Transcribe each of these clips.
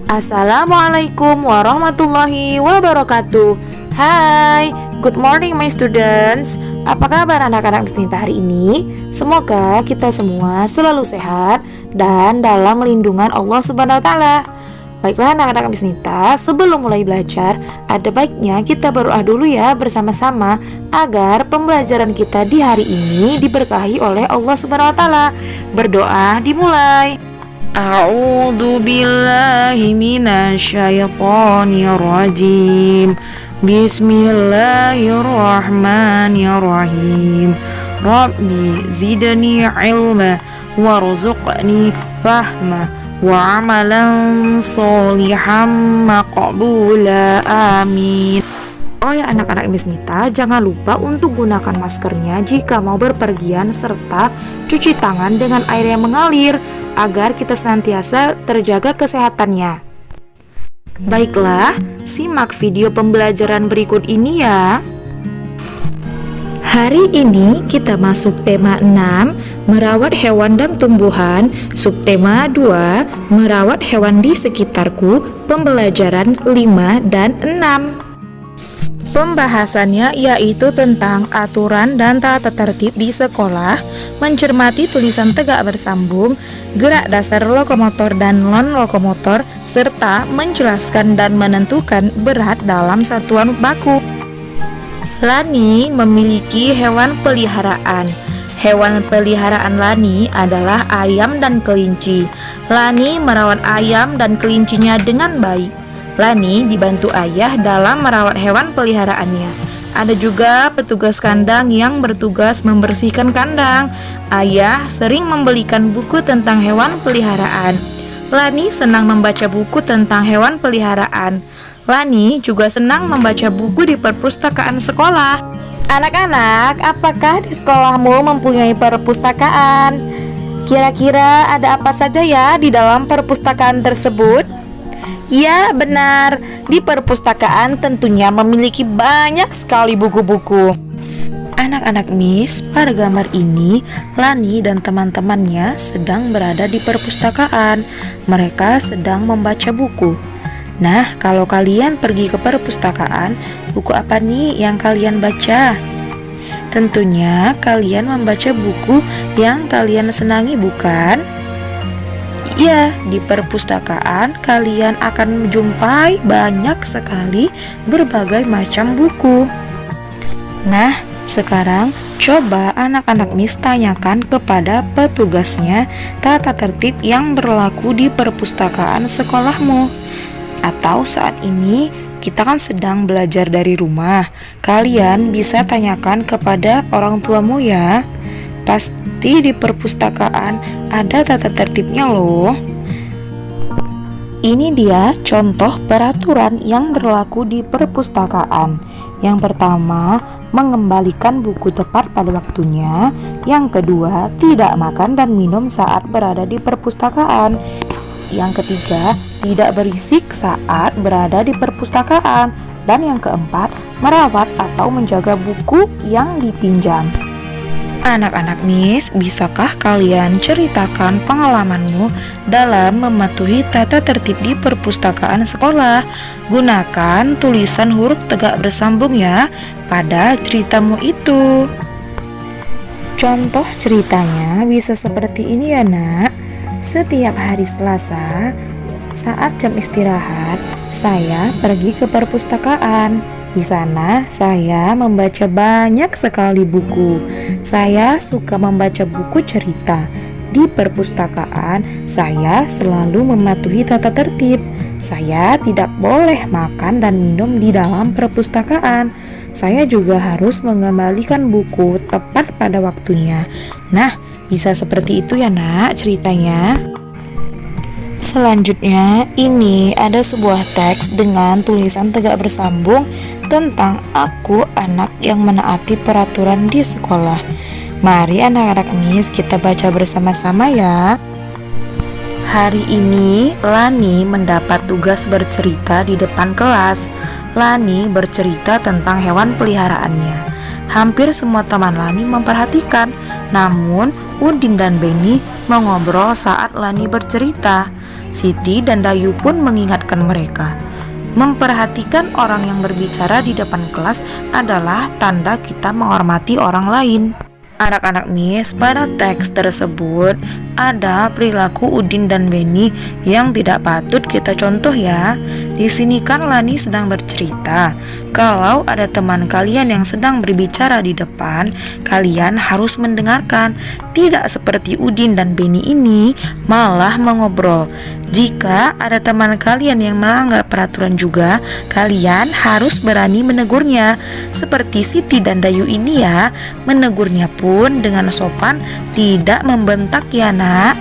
Assalamualaikum warahmatullahi wabarakatuh. Hai, good morning my students. Apa kabar anak-anak Miss Nita hari ini? Semoga kita semua selalu sehat dan dalam lindungan Allah Subhanahu wa taala. Baiklah anak-anak Miss Nita, sebelum mulai belajar, ada baiknya kita berdoa dulu ya bersama-sama agar pembelajaran kita di hari ini diberkahi oleh Allah Subhanahu wa taala. Berdoa dimulai. A'udzu billahi minasyaitonir rajim. Bismillahirrahmanirrahim. Rabbi zidni ilma warzuqni fahma wa amalan sholihan maqbula. Amin. Oh ya anak-anak Miss Nita, jangan lupa untuk gunakan maskernya jika mau berpergian serta cuci tangan dengan air yang mengalir agar kita senantiasa terjaga kesehatannya. Baiklah, simak video pembelajaran berikut ini ya. Hari ini kita masuk tema 6, merawat hewan dan tumbuhan, subtema 2, merawat hewan di sekitarku, pembelajaran 5 dan 6. Pembahasannya yaitu tentang aturan dan tata tertib di sekolah, mencermati tulisan tegak bersambung, gerak dasar lokomotor dan non-lokomotor, serta menjelaskan dan menentukan berat dalam satuan baku. Lani memiliki hewan peliharaan. Hewan peliharaan Lani adalah ayam dan kelinci. Lani merawat ayam dan kelincinya dengan baik. Lani dibantu ayah dalam merawat hewan peliharaannya. Ada juga petugas kandang yang bertugas membersihkan kandang. Ayah sering membelikan buku tentang hewan peliharaan. Lani senang membaca buku tentang hewan peliharaan. Lani juga senang membaca buku di perpustakaan sekolah. Anak-anak, apakah di sekolahmu mempunyai perpustakaan? Kira-kira ada apa saja ya di dalam perpustakaan tersebut? Ya, benar. Di perpustakaan tentunya memiliki banyak sekali buku-buku. Anak-anak Miss, pada gambar ini Lani dan teman-temannya sedang berada di perpustakaan. Mereka sedang membaca buku. Nah, kalau kalian pergi ke perpustakaan, buku apa nih yang kalian baca? Tentunya kalian membaca buku yang kalian senangi, bukan? Ya, di perpustakaan kalian akan menjumpai banyak sekali berbagai macam buku. Nah, sekarang coba anak-anak Miss tanyakan kepada petugasnya tata tertib yang berlaku di perpustakaan sekolahmu. Atau saat ini kita kan sedang belajar dari rumah. Kalian bisa tanyakan kepada orang tuamu ya. Pasti di perpustakaan ada tata tertibnya loh. Ini dia contoh peraturan yang berlaku di perpustakaan. Yang pertama, mengembalikan buku tepat pada waktunya. Yang kedua, tidak makan dan minum saat berada di perpustakaan. Yang ketiga, tidak berisik saat berada di perpustakaan. Dan yang keempat, merawat atau menjaga buku yang dipinjam. Anak-anak Miss, bisakah kalian ceritakan pengalamanmu dalam mematuhi tata tertib di perpustakaan sekolah? Gunakan tulisan huruf tegak bersambung ya pada ceritamu itu. Contoh ceritanya bisa seperti ini ya nak. Setiap hari Selasa, saat jam istirahat, saya pergi ke perpustakaan. Di sana saya membaca banyak sekali buku. Saya suka membaca buku cerita. Di perpustakaan saya selalu mematuhi tata tertib. Saya tidak boleh makan dan minum di dalam perpustakaan. Saya juga harus mengembalikan buku tepat pada waktunya. Nah, bisa seperti itu ya nak ceritanya. Selanjutnya, ini ada sebuah teks dengan tulisan tegak bersambung tentang aku anak yang menaati peraturan di sekolah. Mari anak-anak Miss kita baca bersama-sama ya. Hari ini Lani mendapat tugas bercerita di depan kelas. Lani bercerita tentang hewan peliharaannya. Hampir semua teman Lani memperhatikan, namun Udin dan Beni mengobrol saat Lani bercerita. Siti dan Dayu pun mengingatkan mereka. Memperhatikan orang yang berbicara di depan kelas adalah tanda kita menghormati orang lain. Anak-anak Miss, pada teks tersebut ada perilaku Udin dan Beni yang tidak patut kita contoh ya. Di sini kan Lani sedang bercerita, kalau ada teman kalian yang sedang berbicara di depan, kalian harus mendengarkan. Tidak seperti Udin dan Beni ini malah mengobrol. Jika ada teman kalian yang melanggar peraturan juga, kalian harus berani menegurnya. Seperti Siti dan Dayu ini ya, menegurnya pun dengan sopan, tidak membentak ya nak.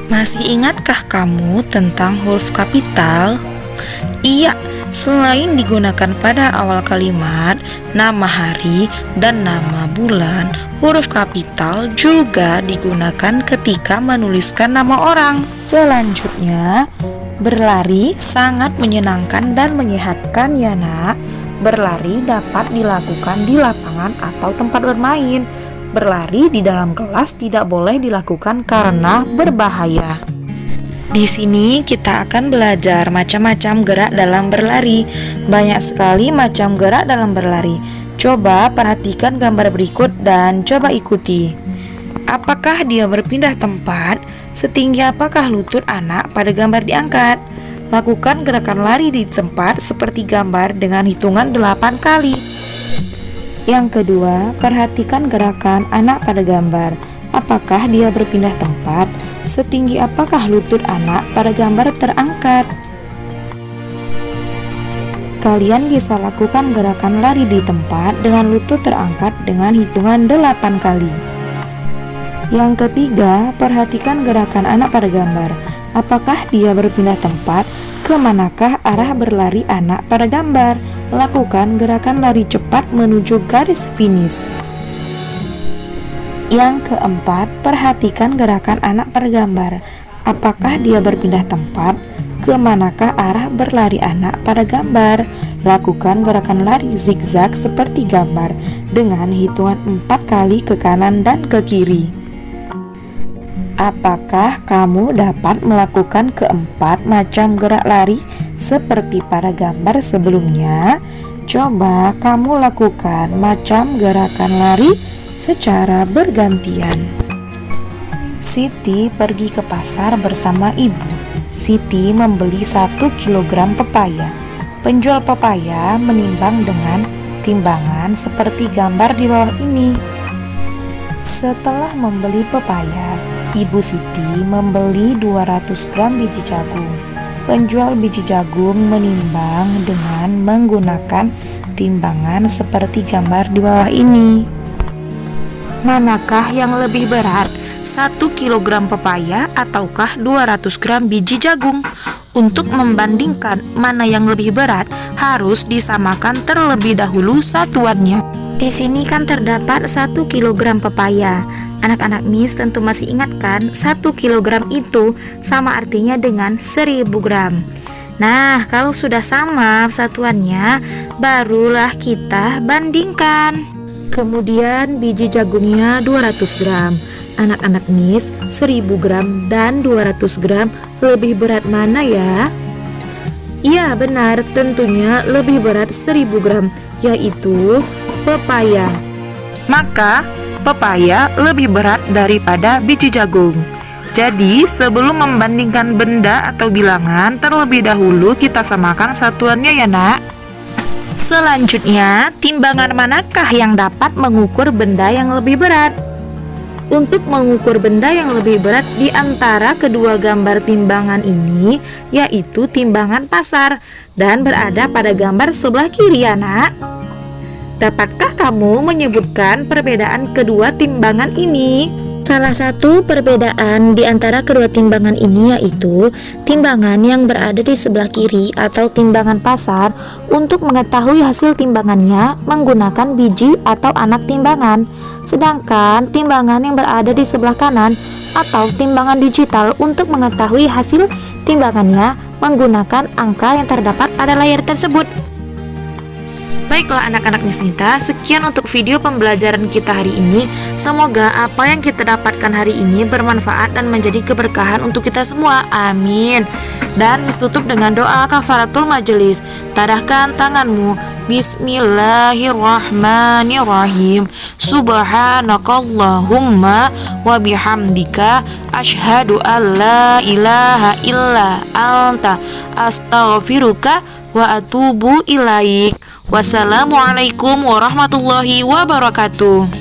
Masih ingatkah kamu tentang huruf kapital? Iya, selain digunakan pada awal kalimat, nama hari, dan nama bulan, huruf kapital juga digunakan ketika menuliskan nama orang. Selanjutnya, berlari sangat menyenangkan dan menyehatkan ya nak. Berlari dapat dilakukan di lapangan atau tempat bermain. Berlari di dalam kelas tidak boleh dilakukan karena berbahaya. Di sini kita akan belajar macam-macam gerak dalam berlari. Banyak sekali macam gerak dalam berlari. Coba perhatikan gambar berikut dan coba ikuti. Apakah dia berpindah tempat? Setinggi apakah lutut anak pada gambar diangkat? Lakukan gerakan lari di tempat seperti gambar dengan hitungan 8 kali. Yang kedua, perhatikan gerakan anak pada gambar. Apakah dia berpindah tempat? Setinggi apakah lutut anak pada gambar terangkat? Kalian bisa lakukan gerakan lari di tempat dengan lutut terangkat dengan hitungan 8 kali. Yang ketiga, perhatikan gerakan anak pada gambar. Apakah dia berpindah tempat? Kemanakah arah berlari anak pada gambar? Lakukan gerakan lari cepat menuju garis finish. Yang keempat, perhatikan gerakan anak pada gambar. Apakah dia berpindah tempat? Kemanakah arah berlari anak pada gambar? Lakukan gerakan lari zigzag seperti gambar dengan hitungan 4 kali ke kanan dan ke kiri. Apakah kamu dapat melakukan keempat macam gerak lari seperti pada gambar sebelumnya? Coba kamu lakukan macam gerakan lari secara bergantian. Siti pergi ke pasar bersama ibu. Siti membeli 1 kilogram pepaya. Penjual pepaya menimbang dengan timbangan seperti gambar di bawah ini. Setelah membeli pepaya, Ibu Siti membeli 200 gram biji jagung. Penjual biji jagung menimbang dengan menggunakan timbangan seperti gambar di bawah ini. Manakah yang lebih berat? 1 kg pepaya ataukah 200 gram biji jagung? Untuk membandingkan mana yang lebih berat, harus disamakan terlebih dahulu satuannya. Di sini kan terdapat 1 kg pepaya. Anak-anak Miss tentu masih ingat kan, 1 kg itu sama artinya dengan 1000 gram. Nah, kalau sudah sama satuannya, barulah kita bandingkan. Kemudian biji jagungnya 200 gram. Anak-anak Miss, 1000 gram dan 200 gram lebih berat mana ya? Ya benar, tentunya lebih berat 1000 gram, yaitu pepaya. Maka pepaya lebih berat daripada biji jagung. Jadi sebelum membandingkan benda atau bilangan, terlebih dahulu kita samakan satuannya ya nak. Selanjutnya, timbangan manakah yang dapat mengukur benda yang lebih berat? Untuk mengukur benda yang lebih berat di antara kedua gambar timbangan ini, yaitu timbangan pasar, dan berada pada gambar sebelah kiri ya nak. Dapatkah kamu menyebutkan perbedaan kedua timbangan ini? Salah satu perbedaan di antara kedua timbangan ini yaitu timbangan yang berada di sebelah kiri atau timbangan pasar untuk mengetahui hasil timbangannya menggunakan biji atau anak timbangan, sedangkan timbangan yang berada di sebelah kanan atau timbangan digital untuk mengetahui hasil timbangannya menggunakan angka yang terdapat pada layar tersebut. Baiklah anak-anak Miss Nita, sekian untuk video pembelajaran kita hari ini. Semoga apa yang kita dapatkan hari ini bermanfaat dan menjadi keberkahan untuk kita semua. Amin. Dan Miss tutup dengan doa kafaratul majelis. Tadahkan tanganmu. Bismillahirrahmanirrahim. Subhanakallahumma wa bihamdika asyhadu an la ilaha illa anta astaghfiruka wa atubu ilaik. Wassalamualaikum warahmatullahi wabarakatuh.